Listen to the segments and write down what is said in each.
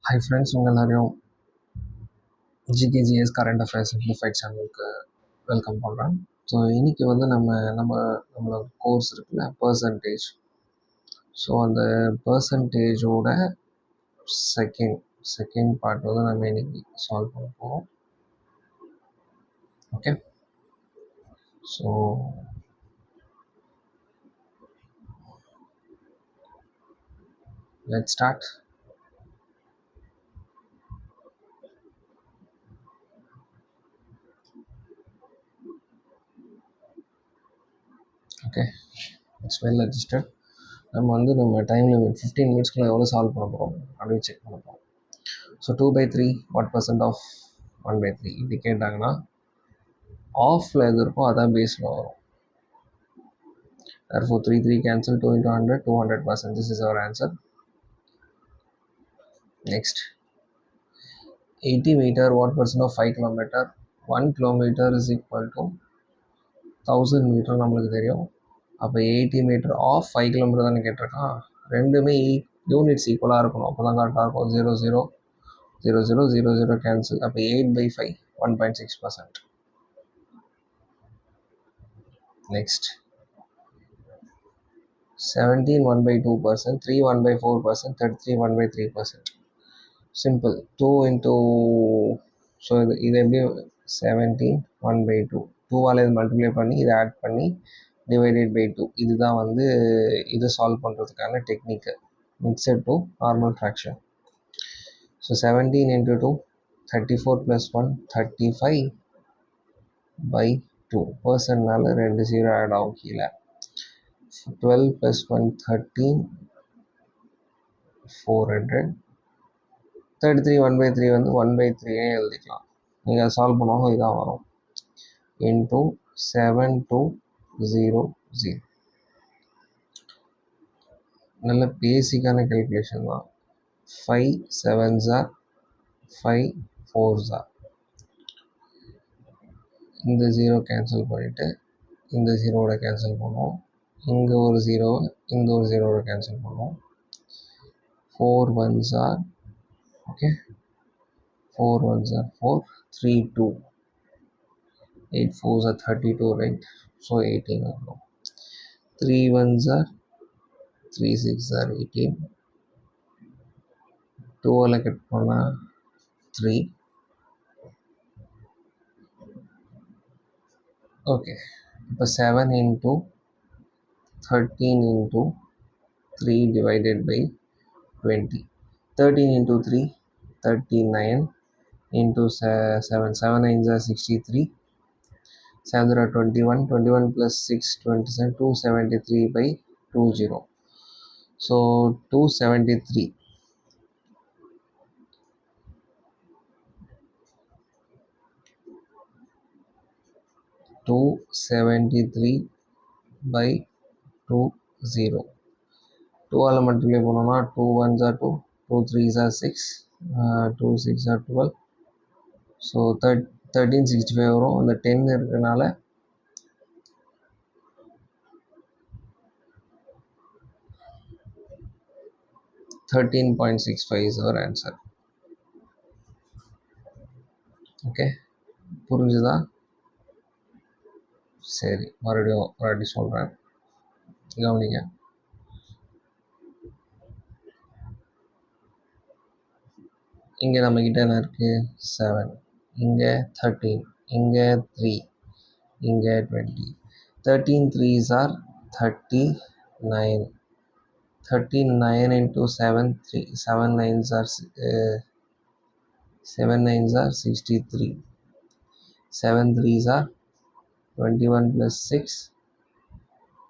Hi friends, உங்கள் எல்லாரையும் ஜிகேஜிஎஸ் current affairs simplified சேனலுக்கு வெல்கம் பண்ணுறேன். ஸோ இன்றைக்கி வந்து நம்மளோட கோர்ஸ் இருக்குல்ல, பர்சன்டேஜ். ஸோ அந்த பர்சன்டேஜோட செகண்ட் பார்ட் வந்து நம்ம இன்றைக்கி சால்வ் பண்ண போகிறோம். Okay, so let's start. Okay, it's well adjusted. நம்ம டைம் லிமிட் 15 மினிட்ஸ்க்குள்ள எவ்வளோ சால்வ் பண்ண போகிறோம் அப்படின்னு செக் பண்ண போகிறோம். ஸோ 2/3 வாட் பர்சன்ட் ஆஃப் 1/3 இப்படி கேட்டாங்கன்னா ஆஃபில் எது இருக்கோ அதான் பேஸில் வரும். Therefore 3 cancel, 2 into 100, 200%. This is our answer. Next, 80 meter, what percent of 5 kilometer? 1 kilometer is equal to 1000 meter. நம்மளுக்கு தெரியும். அப்போ 80 meter ஆஃப் 5 கிலோமீட்டர் தானே கேட்டிருக்கான். ரெண்டுமே யூனிட்ஸ் ஈக்குவலாக இருக்கணும், அப்போ தான் கரெக்டாக இருக்கும். 0 0 0 0 0 0 கேன்சல். அப்போ 8/5 1.6%. நெக்ஸ்ட் 17 1/2%, 3 1/4%, 33 1/3%. சிம்பிள். 2 into, ஸோ இது எப்படி 17 1/2, 2ஆல் இது மல்டிப்ளை பண்ணி இதை ஆட் பண்ணி டிவைடட் பை 2. இதுதான் வந்து இது சால்வ் பண்ணுறதுக்கான technique. Mixed to normal fraction. So 17 into 2 34 + 1 35/2. பர்சன்னால 2 0 ஆட் ஆகும் கீழே. 12 + 1 13 400. 33 1/3 வந்து 1/3 எழுதிக்கலாம். நீங்கள் அதை சால்வ் பண்ணுவாங்க, இதான் வரும். இன்ட்டு 7200. நல்ல பேசிக்கான கேல்குலேஷன் தான். 5 7s are 5 4s are. இந்த 0 கேன்சல் பண்ணிவிட்டு இந்த 0வோட கேன்சல் பண்ணுவோம். இங்கே ஒரு 0, இந்த ஒரு 0வோட கேன்சல் பண்ணுவோம். 4 1s are, okay, 4 1s are 4, 3 2, 8 4s are 32, right? So 18 வரும். 3 1s are 3 6 are 18. 2ஆல் கட் பண்ணால் 3. ஓகே, இப்போ 7 into 13 into 3 divided by 20. 13 into 3 39 into 7 7 9s are 63. 7 are 21, 21 plus 6 27, 273/20. So 273. 273/20. 2ஆல் multiply பண்ணோம்னா 2 1s are 2, 2 3s are 6, 2 6 are 12. So 1365 வரும். அந்த 10 இருக்கிறதுனால 13.65 is our answer. Okay, புரிஞ்சுதா? சரி, மறுபடியும் ஒரு வாட்டி சொல்கிறேன், கவனிங்க. இங்கே நம்மக்கிட்ட என்ன இருக்குது? 7, இங்கே 13, இங்கே 3, இங்கே 20. 13 3s are 39. 39 into 7 3 7 9s are 63. 7 3s are 21 plus 6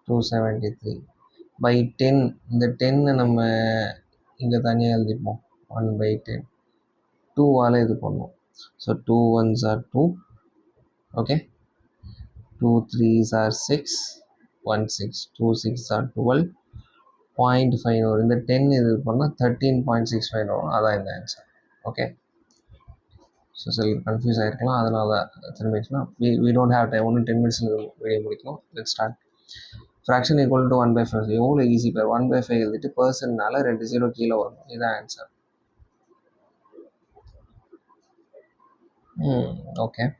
273 by 10. இந்த 10 நம்ம இங்கே தனியாக எழுதிப்போம். 1/10. 2ஆல் இது பண்ணுவோம். So 2 1s are 2, okay, 2 3s are 6, 1 6, 2 6 are 12, 0.5 வரும். இந்த 10 இது பண்ணால் 13.65 வரும். அதான் இந்த ஆன்சர். ஓகே, ஸோ சில கன்ஃபியூஸ் ஆகிருக்கலாம், அதனால் திரும்பிச்சுன்னா we don't have time. ஒன்று 10 மினிட்ஸில் வீடியோ முடிக்கணும். Let's start. Fraction equal to 1/5. எவ்வளோ ஈஸி பேர். 1/5 எழுதிட்டு பர்சன்னால 2 0 கீழே வரும். இதுதான் answer. Okay.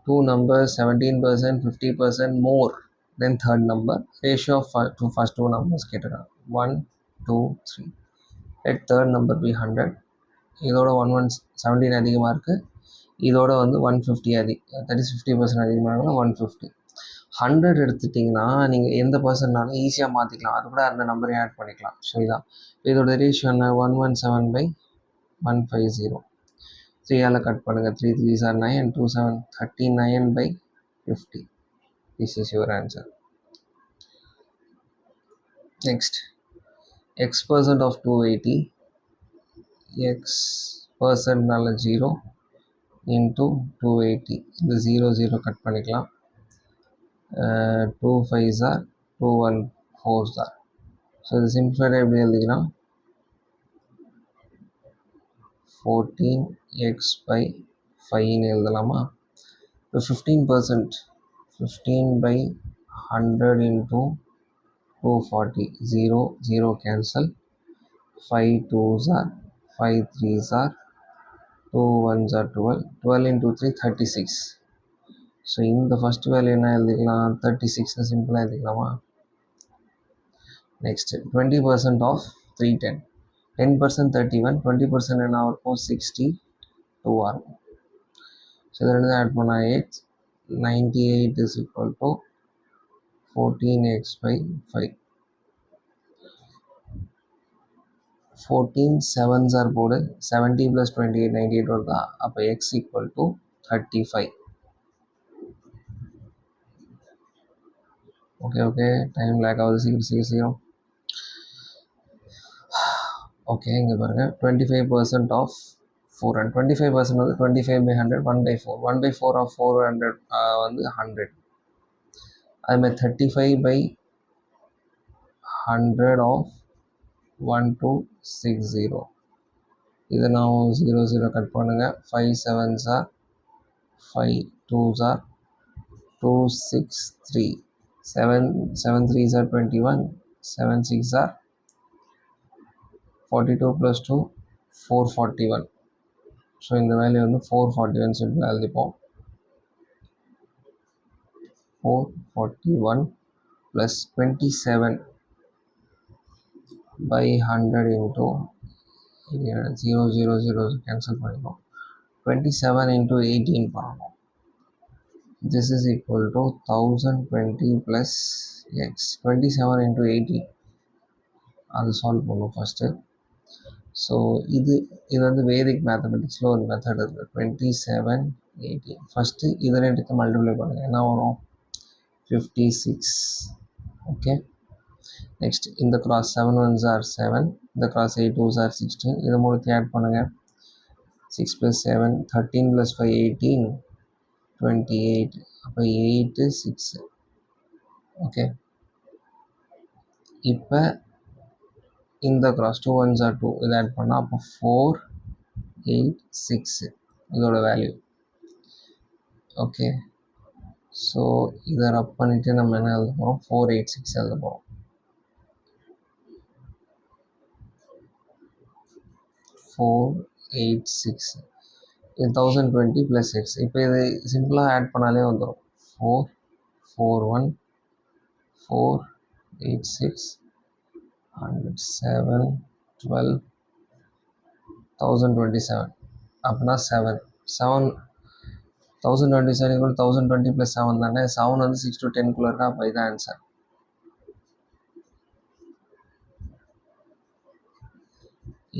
Two numbers 17%, 50% more than third number. Ratio of first two numbers கேட்டிருக்காங்க. 1, 2, 3. Let third number be 100. இதோட 17 அதிகமாக இருக்குது. இதோட வந்து 150 தட் இஸ் 50% அதிகமாக 150. 100 எடுத்துட்டிங்கன்னா நீங்கள் எந்த பர்சன்னாலும் ஈஸியாக மாற்றிக்கலாம். அது கூட அந்த நம்பரையும் ஆட் பண்ணிக்கலாம். ஸோ இதான் இதோட ரேஷியோ என்ன? 117/150. 3ஆல் கட் பண்ணுங்கள். 3 3s are 9 and 2 7 39/50. This is your answer. Next, x% of 280, x percentனால 0 into 280. இந்த 0 கட் பண்ணிக்கலாம். 2 5s are 2 1 4s are. So இது சிம்பிளாக எப்படி எழுதிக்கலாம்? 14x/5ன்னு எழுதலாமா? இப்போ 15%, 15/100 into 240, 0 cancel, 5 2s are 5 3s are 2 1s are 12, 12 into 3 36. So இந்த ஃபஸ்ட் வேல்யூ என்ன எழுதிக்கலாம்? 36ன்னு சிம்பிளாக எழுதிக்கலாமா? நெக்ஸ்ட் 20% ஆஃப் 310, 10% 31, 20% என்ன இருக்கும்? 62 ஆகும். ஸோ இது ரெண்டு ஆட் பண்ணால் 8, 98 is equal to 14x/5. 14 7s are போடு. 70 + 28 98 வருதா? அப்போ x equal to 35. Okay time lag ஆகுது. சீக்கிரம். ஓகே இங்கே பாருங்கள். 25% ஆஃப் 400. 25% வந்து 25/100 1/4. 1/4 ஆஃப் 400 வந்து 100. அதுமாதிரி 35/100 ஆஃப் 1260. இதை நான் 0 கட் பண்ணுங்கள். 5 7s are 5 2s are 263. 7 3s are 21, 7 6s are 42 + 2 441. So இந்த வேல்யூ வந்து 441 சிம்பிளாக எழுதிப்போம். 441 + 27/100 into 0 கேன்சல் பண்ணிப்போம். 27 into 18 பண்ணணும். This is equal to 1020 plus x. 27 into 18 அது சால்வ் பண்ணும் ஃபஸ்ட்டு. ஸோ இது வந்து வேதிக் மேத்தமெட்டிக்ஸில் ஒரு மெத்தட் இருக்குது. 27 18 ஃபஸ்ட்டு இதை ரெண்டுக்கு மல்டிப்ளை பண்ணுங்கள். என்ன வரும்? 56. ஓகே நெக்ஸ்ட் இந்த கிராஸ் 7 1s are 7, இந்த கிராஸ் 8 2s are 16. இதை மூணுத்தையும் ஆட் பண்ணுங்கள். 6 + 7 13 + 5 18 28. அப்போ 8 6. ஓகே இப்போ இந்த கிராஸ் 2 1s are 2 இதை ஆட் பண்ணால் அப்போ 4 8 6 இதோட வேல்யூ. ஓகே ஸோ இதை ரப் பண்ணிவிட்டு நம்ம என்ன எழுத போகிறோம்? 486 எழுத போகிறோம். 486 இது 1020 + x. இப்போ இது சிம்பிளாக ஆட் பண்ணாலே வந்துடும். 4 41 486 107 12 1027. அப்படின்னா 7 1027 = 1020 + 7 தானே. 7 வந்து 6 to 10 இருக்கா? அப்போ இதான் ஆன்சர்.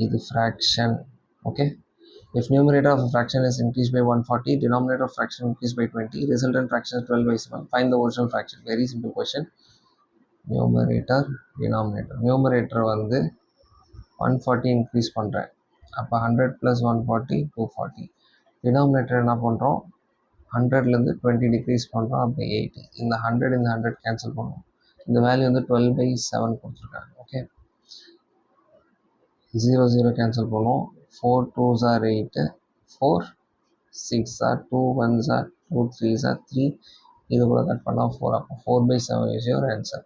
இது fraction. Okay if numerator of a fraction is increased by 140, denominator of fraction increased by 20, resultant fraction is 12/7, find the original fraction. Very simple question. numerator வந்து 140 இன்க்ரீஸ் பண்ணுறேன். அப்போ 100 + 140 240. டினாமினேட்டர் என்ன பண்ணுறோம்? 100லேருந்து 20 டிக்ரீஸ் பண்ணுறோம். அப்போ 80. இந்த 100 கேன்சல் பண்ணுவோம். இந்த வேல்யூ வந்து 12/7 கொடுத்துருக்காங்க. ஓகே 0 கேன்சல் பண்ணுவோம். 4 2s are 8, 4 6s are 2 1s are 2 3s are 3. இது கூட கட் பண்ணால் 4. அப்போ 4/7 is your answer.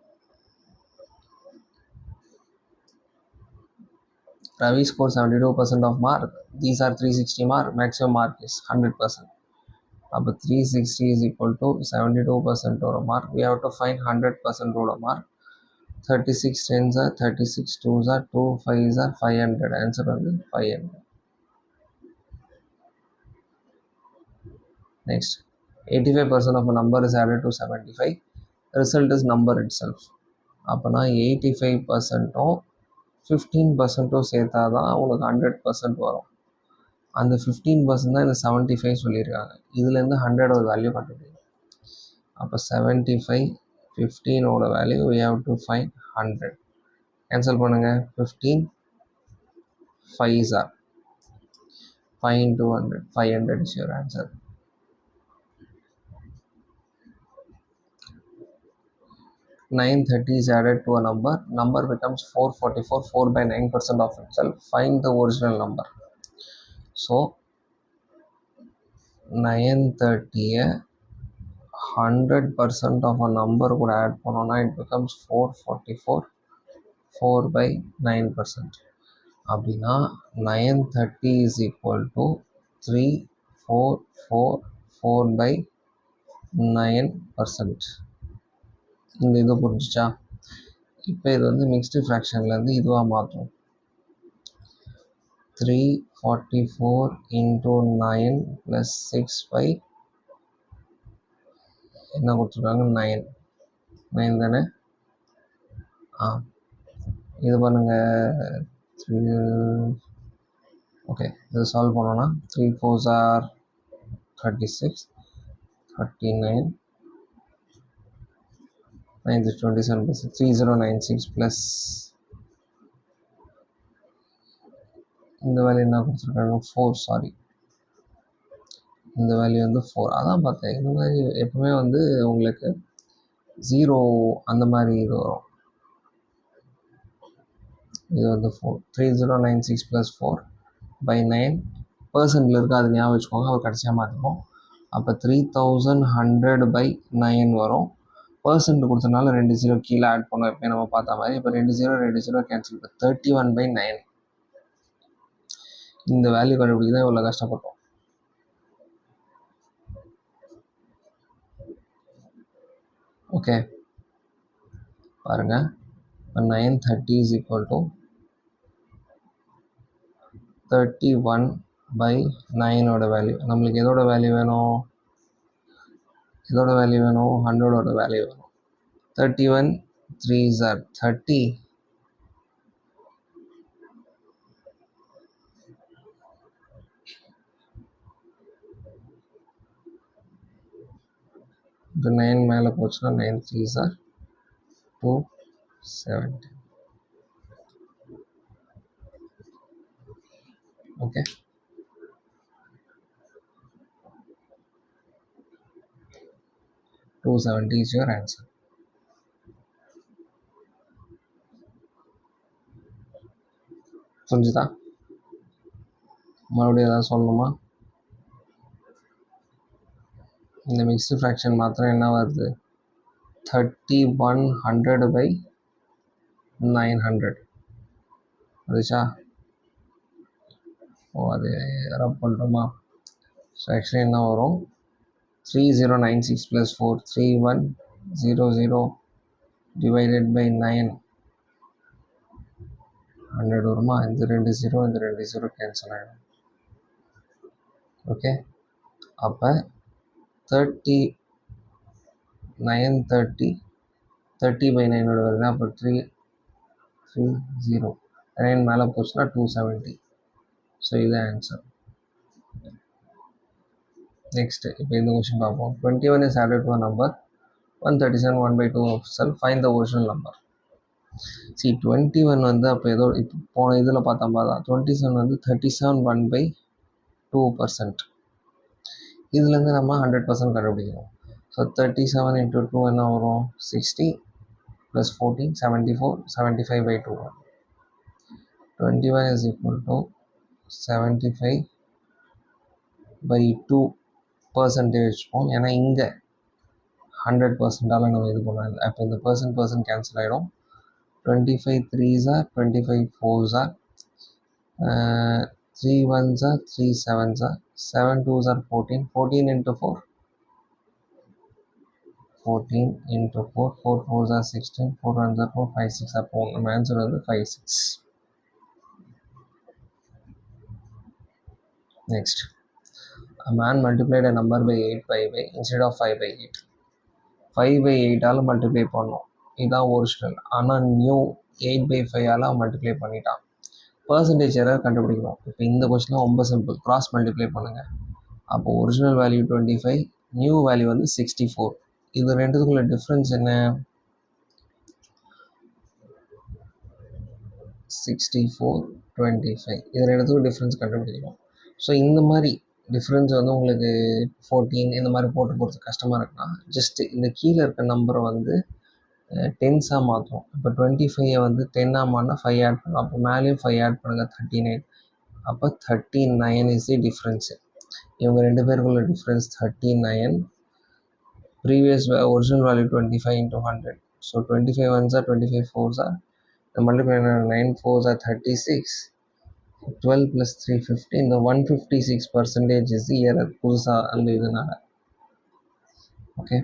Ravi scored 72% of mark. These are 360 mark. Maximum mark is 100%. அப்போ 360 is equal to 72% ஒரு mark. We have to find 100% ஓட mark. 36 10s are 36 2s are 2 5s are 500. Answer வந்து 500. Next, 85% of a number is added to 75. Result is number itself. அப்போனா 85%ம் 15%ம் சேர்த்தா தான் உங்களுக்கு 100% வரும். அந்த 15% தான் இந்த 75 சொல்லியிருக்காங்க. இதுலேருந்து 100 வேல்யூ கண்டுபிடிக்கும். அப்போ 75 15ஓட value we have to find 100. Cancel பண்ணுங்கள். 15 5s are 5 into 100. 500 is your answer. Nine 30 is added to a number becomes 444. 4 by 9% of itself. Find the original number. So 930 100% of a number would add பண்ணோம்னா it becomes 444. 4 by 9%. அப்படின்னா 930 is equal to 3444 by 9%. இந்த இது புரிஞ்சிச்சா? இப்போ இது வந்து mixed ஃப்ராக்ஷன்லேருந்து இதுவாக மாற்றும். 344 into 9 plus 6 by என்ன கொடுத்துருக்காங்க 9 9 தானே? இது பண்ணுங்கள். ஓகே, இது சால்வ் பண்ணோன்னா 3 4s are 36 39 9 is 27 plus 3096 plus இந்த வேல்யூ என்ன கொடுத்துருக்காங்க 4. சாரி, இந்த வேல்யூ வந்து 4. அதான் பார்த்தேன். இந்த மாதிரி எப்பவுமே வந்து உங்களுக்கு 0 அந்த மாதிரி இது வரும். இது வந்து 4. 3096 plus 4 by 9% இருக்குது. அது ஞாபகம் வச்சுக்கோங்க. அவர் கடைசியாக மாற்றிப்போம். அப்போ 3100 by 9 வரும். பர்சன்ட் கொடுத்தனால 2 0 கீழே ஆட் பண்ணோம். எப்போ நம்ம பார்த்த மாதிரி. இப்போ 2 0 கேன்சல். இப்போ 31 by 9. இந்த வேல்யூ கண்டுபிடிக்க தான் இவ்வளோ கஷ்டப்பட்டோம். ஓகே, பாருங்க. இப்போ 930 is equal to 31 by 9ஓட வேல்யூ. நம்மளுக்கு எதோட வேல்யூ வேணும்? 100ஓட வேல்யூ வேணும். 31 3s are 30. இப்போ 9 மேலே போச்சுன்னா 9 3s are 270. Okay, $270 is your answer. புரிஞ்சுதா? மறுபடியும் ஏதாவது சொல்லணுமா? இந்த மிக்ஸ்டு ஃப்ராக்ஷன் மாத்திரம் என்ன வருது? 3100 by 900 வந்துச்சா? அது ரப் பண்ணுறோமா? ஸோ ஆக்சுவலி என்ன வரும்? 3096 plus 4 3100 divided by 9 100 வருமா? இந்த 2 0 இந்த 2 0 கேன்சல் ஆகிடும். ஓகே, அப்போ 30 by 9ஓட வருது. அப்போ 330 9 மேலே போச்சுன்னா 270. ஸோ இது ஆன்சர். நெக்ஸ்ட், இப்போ இந்த கொஸ்டின் பார்ப்போம். 21 is added to a number 137 1 by 2 of itself. Find the original number. See, 21 வந்து அப்போ ஏதோ இப்போ போன இதில் பார்த்தா தான் 27 வந்து 37 1 by 2%. இதுலேருந்து நம்ம 100% கண்டுபிடிக்கணும். ஸோ 37 into 2 என்ன வரும்? 60 plus 14 74 75 by 2. 21 is equal to 75 by 2% வச்சுப்போம். ஏன்னா இங்கே 100%ஆல் நம்ம இது பண்ணலாம். அப்போ இந்த பர்சன்ட் கேன்சல் ஆகிடும். 25 3s are 25 4s are 3 1s are 3 7s are 7 2s are 14. 14 into 4, 14 into 4, 4 4s are 16, 4 1s are 4, 5 6 are 4. நம்ம ஆன்சர் வந்து 5 6. Next, a man multiplied a number by 8 by instead of 5 by 8. 5 by 8 all multiply பண்ணோம், இதுதான் original. ஆனால் new 8 by 5 all multiply பண்ணிட்டான். Percentage error கண்டுபிடிக்கணும். இப்போ இந்த question ரொம்ப சிம்பிள், கிராஸ் மல்டிப்ளை பண்ணுங்கள். அப்போ ஒரிஜினல் வேல்யூ 25, நியூ வேல்யூ வந்து 64. இது ரெண்டுத்துக்குள்ள டிஃப்ரென்ஸ் என்ன? 64 25. இது ரெண்டுத்துக்கும் டிஃப்ரென்ஸ் கண்டுபிடிக்கணும். ஸோ இந்த மாதிரி டிஃப்ரென்ஸ் வந்து உங்களுக்கு 14 இந்த மாதிரி போட்டு போகிறது கஷ்டமாக இருக்குன்னா ஜஸ்ட்டு இந்த கீழே இருக்க நம்பரை வந்து டென்ஸாக மாற்றும். இப்போ 25 வந்து 10ஆக மாறினா 5 ஆட் பண்ணலாம். அப்போ மேலேயும் 5 ஆட் பண்ணுங்கள், 39. அப்போ 39 இஸ் தி டிஃப்ரென்ஸு. இவங்க ரெண்டு பேருக்குள்ள difference 39. Previous original value 25 into 100. So 25 ones are 25 4s are, the multiplier 9 4s are 36. 12 plus 315. The 156% is the error புதுசாக அந்த இதனால். Okay,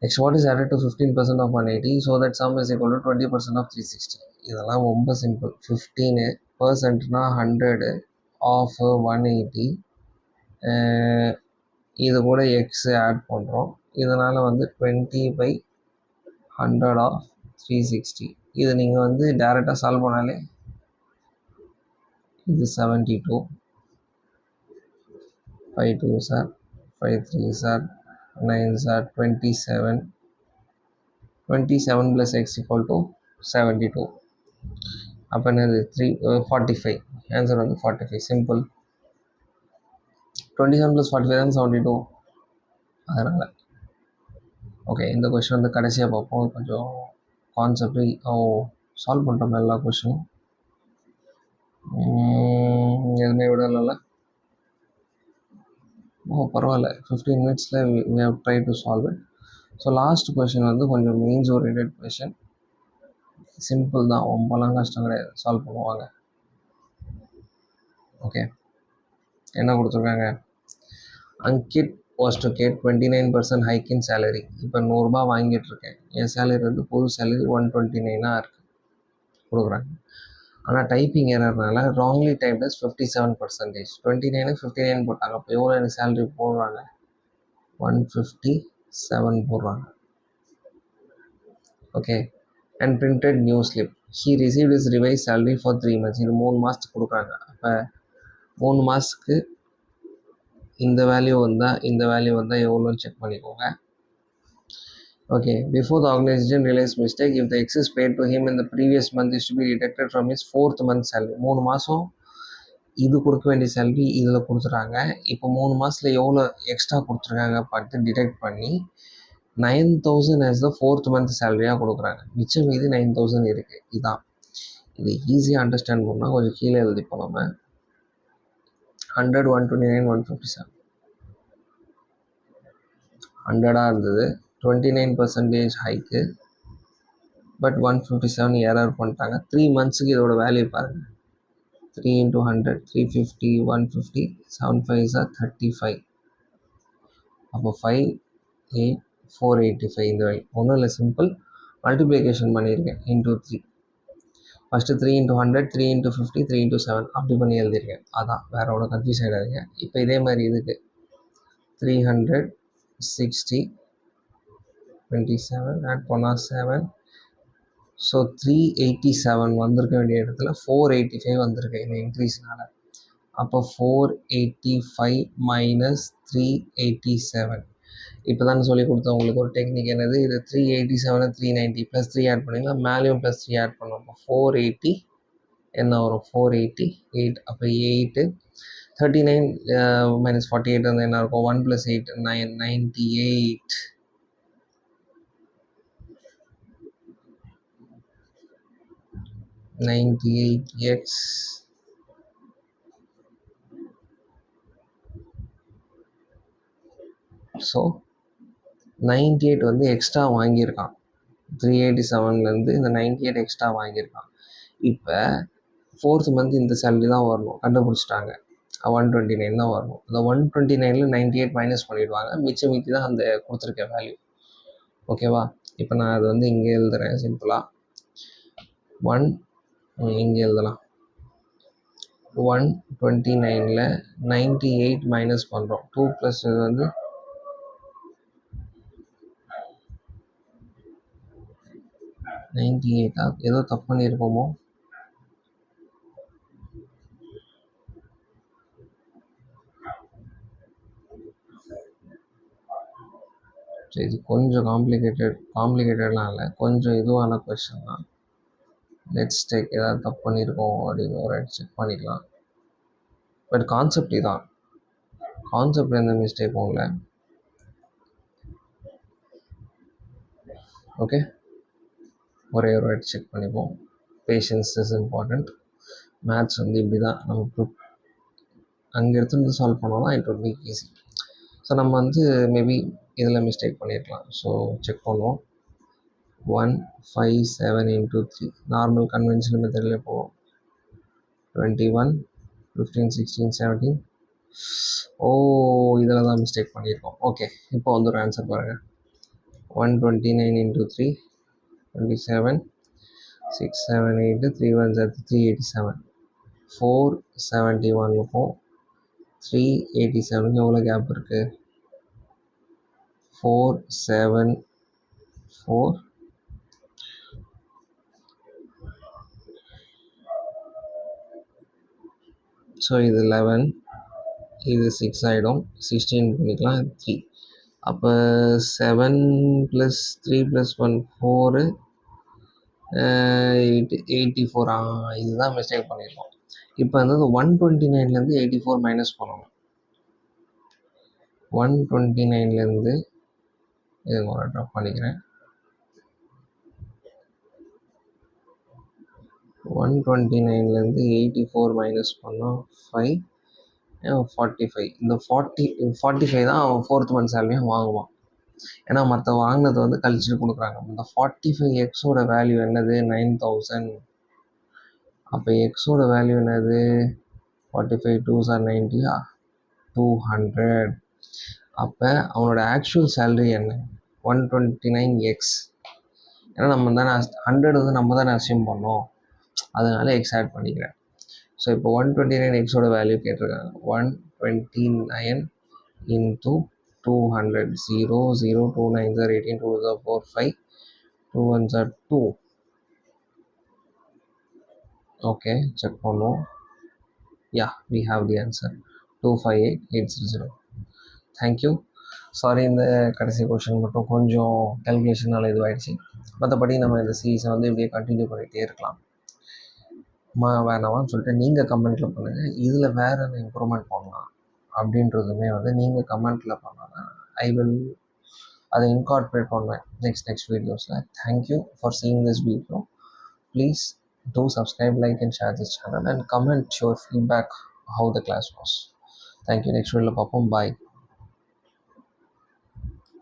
next, what is added to 15% of 180 so that sum is equal to 20% of 360? இதெல்லாம் ரொம்ப simple. 15%னா 100 of 180, இது கூட X add பண்ணுறோம். இதனால் வந்து 20/100 ஆஃப் 360. இது நீங்கள் வந்து டேரெக்டாக சால்வ் பண்ணாலே இது 72, 5 2s are 5 3s are 9s are 27. 27 plus x equal to 72. அப்போ என்னது 45. ஆன்சர் வந்து 45. சிம்பிள். 27 plus 45 தான் 72. அதனால் ஓகே, இந்த கொஷின் வந்து கடைசியாக பார்ப்போம். கொஞ்சம் கான்செப்ட் சால்வ் பண்ணுறோம் எல்லா கொஷினும். எதுவுமே விடல. பரவாயில்ல, 15 minutes we have tried to solve it. So last question வந்து கொஞ்சம் மெயின்ஸ் ஓரியன்டட் கொஷின். சிம்பிள் தான், ரொம்பலாம் கஷ்டம் கிடையாது, சால்வ் பண்ணுவாங்க. ஓகே, என்ன கொடுத்துருக்காங்க? Ankit was to get 29% hike in salary. இப்போ 100 ரூபா வாங்கிட்டு இருக்கேன், என் சேலரி வந்து புது சேலரி 129 இருக்குது கொடுக்குறாங்க. ஆனால் டைப்பிங் எரர்னால ராங்லி டைப்ட் இஸ் 57%. 29 59 போட்டாங்க. அப்போ எவ்வளோ எனக்கு சேலரி போடுறாங்க? 157 போடுறாங்க. Okay, and printed new slip. He received is revise salary for 3 months. இது 3 மாதத்துக்கு கொடுக்குறாங்க. அப்போ 3 மாதத்துக்கு இந்த வேல்யூ வந்தால் எவ்வளோன்னு செக் பண்ணிக்கோங்க. Okay, before the organisation realise mistake, if the excess paid to him in the previous month is to be deducted from his 4th month salary. 3 மாதம் இது கொடுக்க வேண்டிய சேலரி இதில் கொடுத்துட்றாங்க. இப்போ 3 மாதத்தில் எவ்வளோ எக்ஸ்ட்ரா கொடுத்துருக்காங்க பார்த்து டிடெக்ட் பண்ணி 9,000 as த 4th month சேலரியாக கொடுக்குறாங்க. மிச்சம் மீது 9,000 இருக்குது. இதுதான், இது ஈஸியாக அண்டர்ஸ்டாண்ட் பண்ணால் கொஞ்சம் கீழே எழுதிப்போம். நம்ம 100 129 157 100ஆக இருந்தது, 29% ஹைக்கு, பட் 157 எரர் பண்ணிட்டாங்க. 3 monthsக்கு இதோட வேல்யூ பாருங்கள். 3 into 100 350 150 7 5s are 35. அப்போ 5 8 485. இந்த வேல்யூ ஒன்றும் இல்லை, சிம்பிள் மல்டிப்ளிகேஷன் பண்ணியிருக்கேன் into 3. First 3 into 100 3 into 50 3 into 7 அப்படி பண்ணி எழுதியிருக்கேன். அதான், வேறு ஒன்றும் கன்ஃபியூஸ் ஆகிடாதீங்க. இப்போ இதே மாதிரி இதுக்கு 300 60 27 ஆட் பண்ணால் 7. ஸோ 387 வந்திருக்க வேண்டிய இடத்துல 485 வந்திருக்கு இந்த இன்க்ரீஸ்னால. அப்போ 485 minus 387. இப்போ தான் சொல்லி கொடுத்தேன் உங்களுக்கு ஒரு டெக்னிக். என்னது? இது 387 390 +3 ஆட் பண்ணிங்கன்னா மேலேயும் +3 ஆட் பண்ணோம். அப்போ 480 என்ன வரும்? 488. அப்போ 8 39 minus 48 வந்து என்ன இருக்கும்? 1 + 8 9 98. 98x ஸோ 98 வந்து எக்ஸ்ட்ரா வாங்கியிருக்கான். 387லேருந்து இந்த 98 எக்ஸ்ட்ரா வாங்கியிருக்கான். இப்போ 4th மந்த் இந்த சேலரி தான் வரணும், கண்டுபிடிச்சிட்டாங்க. 129 தான் வரணும். அந்த 129ல் 98 மைனஸ் பண்ணிடுவாங்க, மிச்சம் மீதி தான் அந்த கொடுத்துருக்க வேல்யூ. ஓகேவா? இப்போ நான் அது வந்து இங்கே எழுதுகிறேன் சிம்பிளாக. 1 இங்கே எழுதலாம். 129ல் 98 மைனஸ் பண்ணுறோம். 2 ப்ளஸ் இது வந்து 98 ஏதோ தப்பு பண்ணியிருக்கோமோ? சரி, இது கொஞ்சம் காம்ப்ளிகேட்டட்லாம் இல்லை, கொஞ்சம் இதுவான கொஷின் தான். லெட்ஸ் டேக் ஏதாவது தப்பு பண்ணியிருக்கோம் அப்படின்னு ஒரு செக் பண்ணிக்கலாம். பட் கான்செப்ட் இதான், கான்செப்ட் எந்த மிஸ்டேக்கும் இல்லை. ஓகே, ஒரே ஒரு வாட்டி செக் பண்ணிப்போம். Patience is important. மேத்ஸ் வந்து இப்படி தான் நம்ம அங்கே எடுத்துகிட்டு சால்வ் பண்ணோம்னா it will be easy. So நம்ம வந்து மேபி இதில் மிஸ்டேக் பண்ணியிருக்கலாம். ஸோ செக் பண்ணுவோம். 157 × 3 நார்மல் கன்வென்ஷனல் மெத்தடில் போவோம். 21, 15, 16, 17. இதில் தான் மிஸ்டேக் பண்ணியிருக்கோம். ஓகே, இப்போ வந்து ஒரு ஆன்சர் பாருங்கள். 129 × 3, 27, 6, 7, 8, 3 1 387. 471க்கும் 387 எவ்வளோ கேப் இருக்குது? 4, 7, 4. ஸோ இது 11, இது 6 ஆகிடும். 16 பண்ணிக்கலாம், 3. அப்போ 7 + 3 + 1 4, 84. இதுதான் மிஸ்டேக் பண்ணியிருக்கோம். இப்போ வந்து 129லேருந்து 84 மைனஸ் பண்ணணும். 129லேருந்து இது ஒரு ட்ராப் பண்ணிக்கிறேன். 129லேருந்து 84 மைனஸ் பண்ணால் 5, 45. இந்த 45 தான் அவன் 4th மந்த் சேலரியும் வாங்குவான். ஏன்னா மற்ற வாங்கினது வந்து கழிச்சுட்டு கொடுக்குறாங்க. இந்த 45xோட வேல்யூ என்னது? 9000. அப்போ எக்ஸோட வேல்யூ என்னது? 45 2s are 90, 200. அப்போ அவனோட ஆக்சுவல் சேலரி என்ன? 129x. ஏன்னா நம்ம தானே 100 வந்து நம்ம தானே அசியூம் பண்ணோம், அதனால எக்ஸ் ஆட் பண்ணிக்கிறேன். ஸோ இப்போ 129xோட வேல்யூ கேட்டிருக்காங்க. 129 × 200. 0 0 2 9s are 18, 2s are 4 5, 2 1s are 2. Okay, check பண்ணுவோம். we have the answer 258800. Thank you. Sorry, இந்த கடைசி கொஷின் மட்டும் கொஞ்சம் கேல்குலேஷனால் இதுவாகிடுச்சு. மற்றபடி நம்ம இந்த சீரீஸை வந்து இப்படியே கண்டினியூ பண்ணிகிட்டே இருக்கலாம். வேணாமான்னு சொல்லிட்டு நீங்கள் கமெண்ட்டில் பண்ணுங்கள். இதில் வேறு என்ன இம்ப்ரூவ்மெண்ட் பண்ணலாம் அப்படின்றதுமே வந்து நீங்கள் கமெண்ட்டில் பண்ணால் ஐ வில் அதை இன்கார்பரேட் பண்ணுவேன் நெக்ஸ்ட் வீடியோஸில். Thank you for seeing this video. Please do subscribe, like and share this channel and comment your feedback how the class was. Thank you. Next video பார்ப்போம். Bye.